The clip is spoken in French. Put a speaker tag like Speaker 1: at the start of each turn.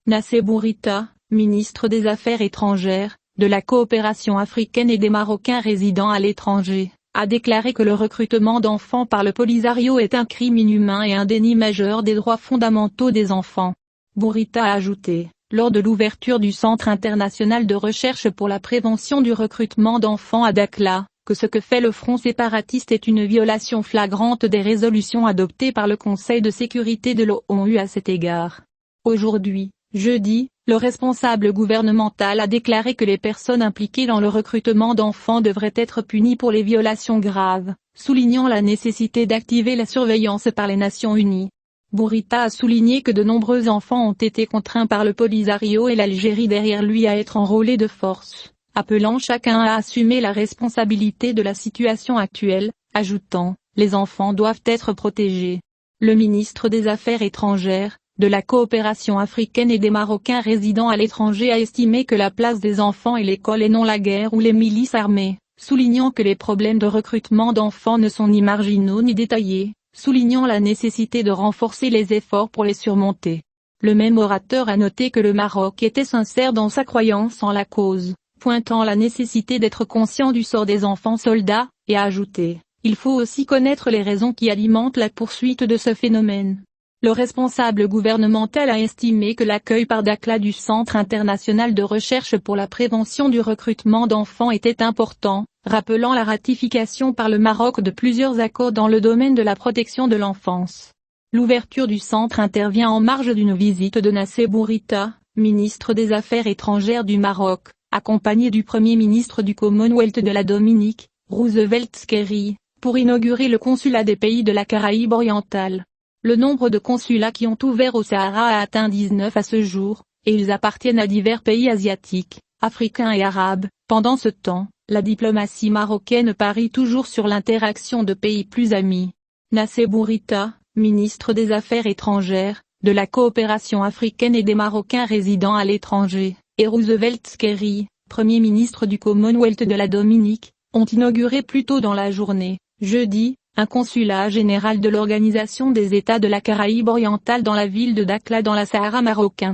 Speaker 1: Nassé Bourita, ministre des Affaires étrangères, de la coopération africaine et des Marocains résidant à l'étranger, a déclaré que le recrutement d'enfants par le Polisario est un crime inhumain et un déni majeur des droits fondamentaux des enfants. Bourita a ajouté, lors de l'ouverture du Centre international de recherche pour la prévention du recrutement d'enfants à Dakhla, que ce que fait le front séparatiste est une violation flagrante des résolutions adoptées par le Conseil de sécurité de l'ONU à cet égard. Aujourd'hui, jeudi, le responsable gouvernemental a déclaré que les personnes impliquées dans le recrutement d'enfants devraient être punies pour les violations graves, soulignant la nécessité d'activer la surveillance par les Nations Unies. Bourita a souligné que de nombreux enfants ont été contraints par le Polisario et l'Algérie derrière lui à être enrôlés de force, appelant chacun à assumer la responsabilité de la situation actuelle, ajoutant, les enfants doivent être protégés. Le ministre des Affaires étrangères, de la coopération africaine et des Marocains résidant à l'étranger a estimé que la place des enfants est l'école et non la guerre ou les milices armées, soulignant que les problèmes de recrutement d'enfants ne sont ni marginaux ni détaillés, soulignant la nécessité de renforcer les efforts pour les surmonter. Le même orateur a noté que le Maroc était sincère dans sa croyance en la cause, pointant la nécessité d'être conscient du sort des enfants soldats, et a ajouté, il faut aussi connaître les raisons qui alimentent la poursuite de ce phénomène. Le responsable gouvernemental a estimé que l'accueil par Dakhla du Centre international de recherche pour la prévention du recrutement d'enfants était important, rappelant la ratification par le Maroc de plusieurs accords dans le domaine de la protection de l'enfance. L'ouverture du centre intervient en marge d'une visite de Nassé Bourita, ministre des Affaires étrangères du Maroc, accompagné du Premier ministre du Commonwealth de la Dominique, Roosevelt Skerry, pour inaugurer le consulat des pays de la Caraïbe orientale. Le nombre de consulats qui ont ouvert au Sahara a atteint 19 à ce jour, et ils appartiennent à divers pays asiatiques, africains et arabes. Pendant ce temps, la diplomatie marocaine parie toujours sur l'interaction de pays plus amis. Nassé Bourita, ministre des Affaires étrangères, de la coopération africaine et des Marocains résidant à l'étranger, et Roosevelt Skerry, Premier ministre du Commonwealth de la Dominique, ont inauguré plus tôt dans la journée, jeudi, un consulat général de l'Organisation des États de la Caraïbe orientale dans la ville de Dakhla dans la Sahara marocain.